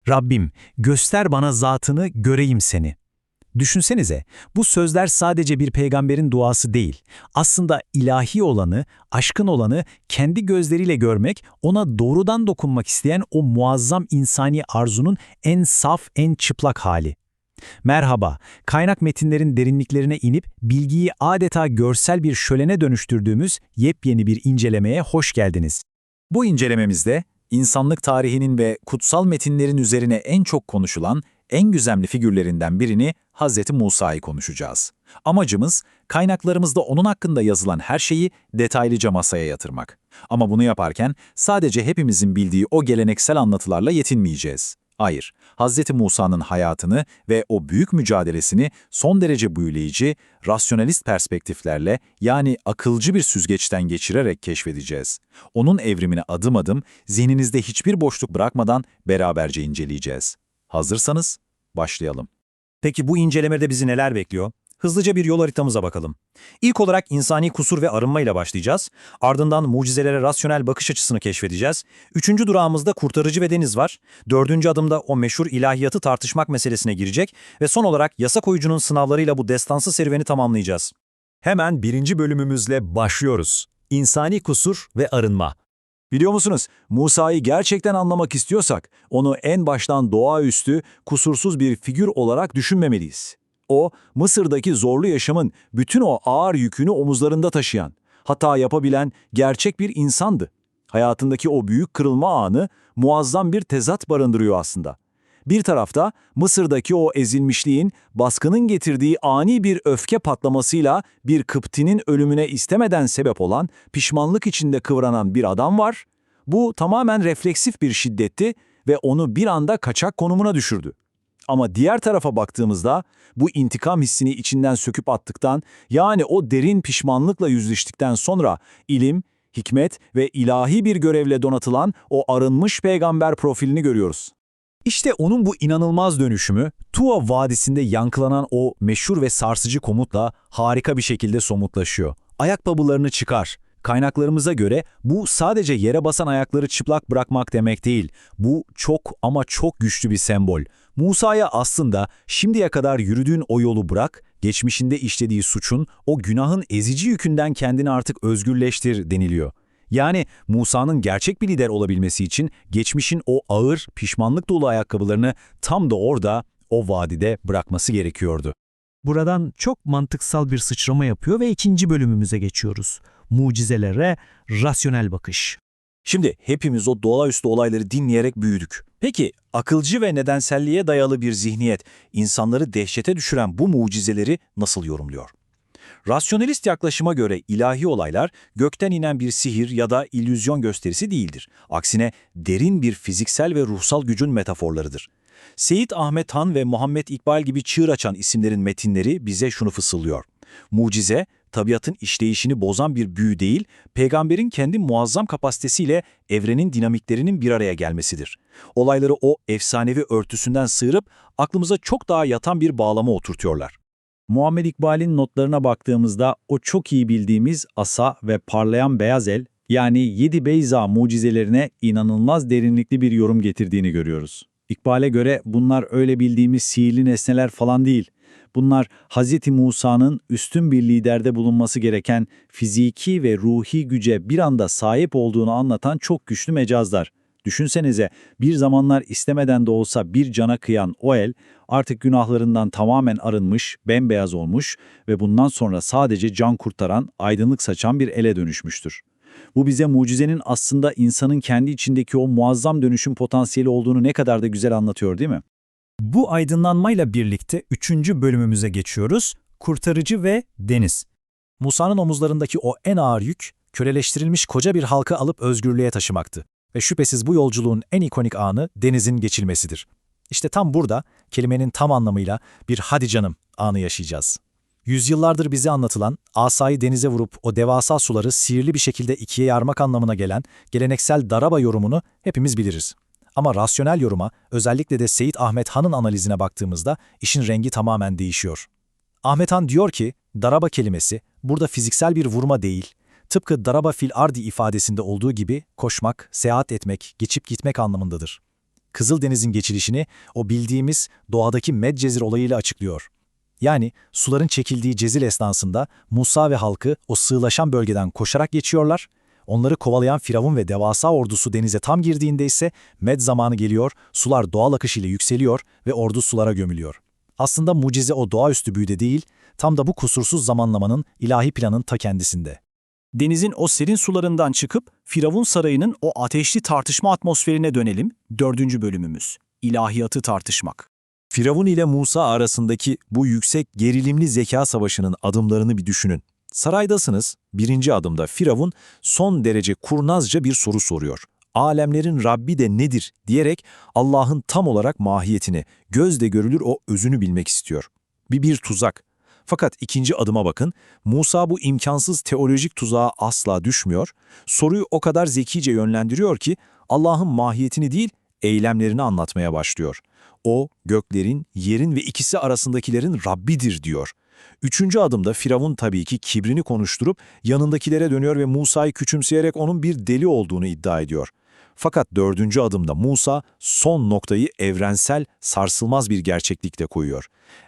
Rabbim, göster bana zatını, göreyim seni. Düşünsenize, bu sözler sadece bir peygamberin duası değil. Aslında ilahi olanı, aşkın olanı kendi gözleriyle görmek, ona doğrudan dokunmak isteyen o muazzam insani arzunun en saf, en çıplak hali. Merhaba, kaynak metinlerin derinliklerine inip bilgiyi adeta görsel bir şölene dönüştürdüğümüz yepyeni bir incelemeye hoş geldiniz. Bu incelememizde insanlık tarihinin ve kutsal metinlerin üzerine en çok konuşulan, en gizemli figürlerinden birini Hz. Musa'yı konuşacağız. Amacımız kaynaklarımızda onun hakkında yazılan her şeyi detaylıca masaya yatırmak. Ama bunu yaparken sadece hepimizin bildiği o geleneksel anlatılarla yetinmeyeceğiz. Hayır, Hz. Musa'nın hayatını ve o büyük mücadelesini son derece büyüleyici, rasyonalist perspektiflerle yani akılcı bir süzgeçten geçirerek keşfedeceğiz. Onun evrimini adım adım, zihninizde hiçbir boşluk bırakmadan beraberce inceleyeceğiz. Hazırsanız başlayalım. Peki bu incelemede bizi neler bekliyor? Hızlıca bir yol haritamıza bakalım. İlk olarak insani kusur ve arınma ile başlayacağız. Ardından mucizelere rasyonel bakış açısını keşfedeceğiz. Üçüncü durağımızda kurtarıcı ve deniz var. Dördüncü adımda o meşhur ilahiyatı tartışmak meselesine girecek. Ve son olarak yasa koyucunun sınavlarıyla bu destansı serüveni tamamlayacağız. Hemen birinci bölümümüzle başlıyoruz. İnsani kusur ve arınma. Biliyor musunuz, Musa'yı gerçekten anlamak istiyorsak, onu en baştan doğaüstü, kusursuz bir figür olarak düşünmemeliyiz. O, Mısır'daki zorlu yaşamın bütün o ağır yükünü omuzlarında taşıyan, hata yapabilen gerçek bir insandı. Hayatındaki o büyük kırılma anı muazzam bir tezat barındırıyor aslında. Bir tarafta Mısır'daki o ezilmişliğin, baskının getirdiği ani bir öfke patlamasıyla bir Kıpti'nin ölümüne istemeden sebep olan, pişmanlık içinde kıvranan bir adam var. Bu tamamen refleksif bir şiddetti ve onu bir anda kaçak konumuna düşürdü. Ama diğer tarafa baktığımızda bu intikam hissini içinden söküp attıktan, yani o derin pişmanlıkla yüzleştikten sonra ilim, hikmet ve ilahi bir görevle donatılan o arınmış peygamber profilini görüyoruz. İşte onun bu inanılmaz dönüşümü, Tuva Vadisi'nde yankılanan o meşhur ve sarsıcı komutla harika bir şekilde somutlaşıyor. Ayakkabılarını çıkar. Kaynaklarımıza göre bu sadece yere basan ayakları çıplak bırakmak demek değil. Bu çok ama çok güçlü bir sembol. Musa'ya aslında şimdiye kadar yürüdüğün o yolu bırak, geçmişinde işlediği suçun, o günahın ezici yükünden kendini artık özgürleştir deniliyor. Yani Musa'nın gerçek bir lider olabilmesi için geçmişin o ağır, pişmanlık dolu ayakkabılarını tam da orada, o vadide bırakması gerekiyordu. Buradan çok mantıksal bir sıçrama yapıyor ve ikinci bölümümüze geçiyoruz. Mucizelere rasyonel bakış. Şimdi hepimiz o doğaüstü olayları dinleyerek büyüdük. Peki akılcı ve nedenselliğe dayalı bir zihniyet insanları dehşete düşüren bu mucizeleri nasıl yorumluyor? Rasyonalist yaklaşıma göre ilahi olaylar gökten inen bir sihir ya da illüzyon gösterisi değildir. Aksine derin bir fiziksel ve ruhsal gücün metaforlarıdır. Seyit Ahmet Han ve Muhammed İkbal gibi çığır açan isimlerin metinleri bize şunu fısıldıyor. Mucize, tabiatın işleyişini bozan bir büyü değil, peygamberin kendi muazzam kapasitesiyle evrenin dinamiklerinin bir araya gelmesidir. Olayları o efsanevi örtüsünden sıyırıp aklımıza çok daha yatan bir bağlama oturtuyorlar. Muhammed İkbal'in notlarına baktığımızda o çok iyi bildiğimiz asa ve parlayan beyaz el, yani 7 Beyza mucizelerine inanılmaz derinlikli bir yorum getirdiğini görüyoruz. İkbal'e göre bunlar öyle bildiğimiz sihirli nesneler falan değil. Bunlar Hz. Musa'nın üstün bir liderde bulunması gereken fiziki ve ruhi güce bir anda sahip olduğunu anlatan çok güçlü mecazlar. Düşünsenize, bir zamanlar istemeden de olsa bir cana kıyan o el artık günahlarından tamamen arınmış, bembeyaz olmuş ve bundan sonra sadece can kurtaran, aydınlık saçan bir ele dönüşmüştür. Bu bize mucizenin aslında insanın kendi içindeki o muazzam dönüşüm potansiyeli olduğunu ne kadar da güzel anlatıyor, değil mi? Bu aydınlanmayla birlikte üçüncü bölümümüze geçiyoruz. Kurtarıcı ve deniz. Musa'nın omuzlarındaki o en ağır yük, köleleştirilmiş koca bir halkı alıp özgürlüğe taşımaktı. Ve şüphesiz bu yolculuğun en ikonik anı denizin geçilmesidir. İşte tam burada kelimenin tam anlamıyla bir hadi canım anı yaşayacağız. Yüzyıllardır bize anlatılan, asayı denize vurup o devasa suları sihirli bir şekilde ikiye yarmak anlamına gelen geleneksel daraba yorumunu hepimiz biliriz. Ama rasyonel yoruma, özellikle de Seyit Ahmet Han'ın analizine baktığımızda işin rengi tamamen değişiyor. Ahmet Han diyor ki, daraba kelimesi burada fiziksel bir vurma değil, tıpkı daraba fil ardi ifadesinde olduğu gibi koşmak, seyahat etmek, geçip gitmek anlamındadır. Kızıldeniz'in geçilişini o bildiğimiz doğadaki Medcezir olayıyla açıklıyor. Yani suların çekildiği Cezil esnasında Musa ve halkı o sığlaşan bölgeden koşarak geçiyorlar. Onları kovalayan Firavun ve devasa ordusu denize tam girdiğinde ise Med zamanı geliyor, sular doğal akışıyla yükseliyor ve ordu sulara gömülüyor. Aslında mucize o doğaüstü büyüde değil, tam da bu kusursuz zamanlamanın ilahi planın ta kendisinde. Denizin o serin sularından çıkıp Firavun sarayının o ateşli tartışma atmosferine dönelim. 4. bölümümüz. İlahiyatı tartışmak. Firavun ile Musa arasındaki bu yüksek gerilimli zeka savaşının adımlarını bir düşünün. Saraydasınız, 1. adımda Firavun son derece kurnazca bir soru soruyor. Alemlerin Rabbi de nedir diyerek Allah'ın tam olarak mahiyetini, gözle görülür o özünü bilmek istiyor. Bir tuzak. Fakat 2. adıma bakın, Musa bu imkansız teolojik tuzağa asla düşmüyor, soruyu o kadar zekice yönlendiriyor ki Allah'ın mahiyetini değil, eylemlerini anlatmaya başlıyor. O, göklerin, yerin ve ikisi arasındakilerin Rabbidir diyor. 3. adımda Firavun tabii ki kibrini konuşturup yanındakilere dönüyor ve Musa'yı küçümseyerek onun bir deli olduğunu iddia ediyor. Fakat 4. adımda Musa son noktayı evrensel, sarsılmaz bir gerçeklikle koyuyor.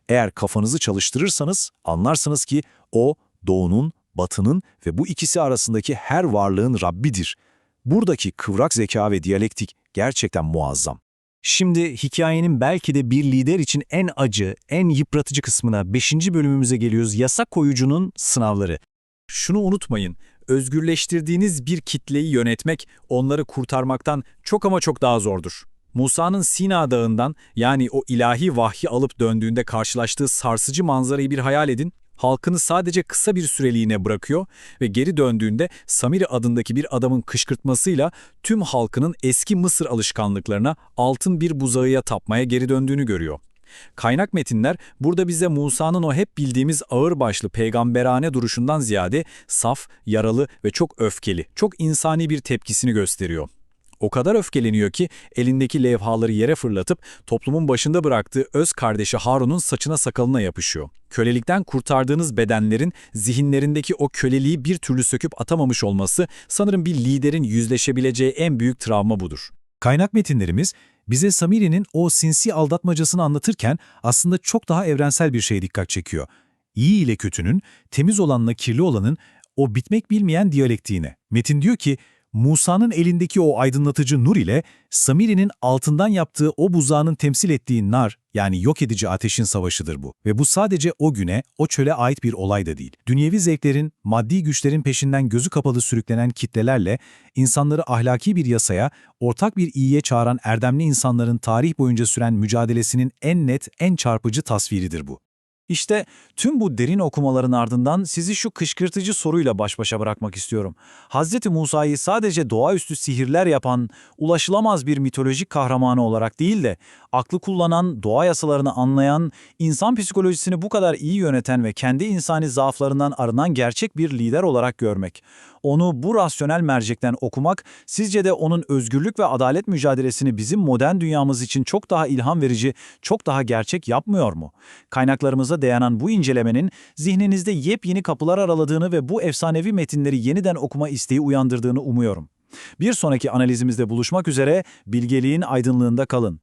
Eğer kafanızı çalıştırırsanız anlarsınız ki o, doğunun, batının ve bu ikisi arasındaki her varlığın Rabbidir. Buradaki kıvrak zeka ve diyalektik gerçekten muazzam. Şimdi hikayenin belki de bir lider için en acı, en yıpratıcı kısmına 5. bölümümüze geliyoruz. Yasak koyucunun sınavları. Şunu unutmayın, özgürleştirdiğiniz bir kitleyi yönetmek, onları kurtarmaktan çok ama çok daha zordur. Musa'nın Sina Dağı'ndan, yani o ilahi vahyi alıp döndüğünde karşılaştığı sarsıcı manzarayı bir hayal edin. Halkını sadece kısa bir süreliğine bırakıyor ve geri döndüğünde Samiri adındaki bir adamın kışkırtmasıyla tüm halkının eski Mısır alışkanlıklarına, altın bir buzağıya tapmaya geri döndüğünü görüyor. Kaynak metinler burada bize Musa'nın o hep bildiğimiz ağırbaşlı peygamberane duruşundan ziyade saf, yaralı ve çok öfkeli, çok insani bir tepkisini gösteriyor. O kadar öfkeleniyor ki elindeki levhaları yere fırlatıp toplumun başında bıraktığı öz kardeşi Harun'un saçına sakalına yapışıyor. Kölelikten kurtardığınız bedenlerin zihinlerindeki o köleliği bir türlü söküp atamamış olması sanırım bir liderin yüzleşebileceği en büyük travma budur. Kaynak metinlerimiz bize Samiri'nin o sinsi aldatmacasını anlatırken aslında çok daha evrensel bir şeye dikkat çekiyor. İyi ile kötünün, temiz olanla kirli olanın o bitmek bilmeyen diyalektiğine. Metin diyor ki, Musa'nın elindeki o aydınlatıcı nur ile Samiri'nin altından yaptığı o buzağının temsil ettiği nar, yani yok edici ateşin savaşıdır bu. Ve bu sadece o güne, o çöle ait bir olay da değil. Dünyevi zevklerin, maddi güçlerin peşinden gözü kapalı sürüklenen kitlelerle insanları ahlaki bir yasaya, ortak bir iyiye çağıran erdemli insanların tarih boyunca süren mücadelesinin en net, en çarpıcı tasviridir bu. İşte tüm bu derin okumaların ardından sizi şu kışkırtıcı soruyla baş başa bırakmak istiyorum. Hz. Musa'yı sadece doğaüstü sihirler yapan, ulaşılamaz bir mitolojik kahramanı olarak değil de, aklı kullanan, doğa yasalarını anlayan, insan psikolojisini bu kadar iyi yöneten ve kendi insani zaaflarından arınan gerçek bir lider olarak görmek. Onu bu rasyonel mercekten okumak, sizce de onun özgürlük ve adalet mücadelesini bizim modern dünyamız için çok daha ilham verici, çok daha gerçek yapmıyor mu? Kaynaklarımıza dayanan bu incelemenin zihninizde yepyeni kapılar araladığını ve bu efsanevi metinleri yeniden okuma isteği uyandırdığını umuyorum. Bir sonraki analizimizde buluşmak üzere, bilgeliğin aydınlığında kalın.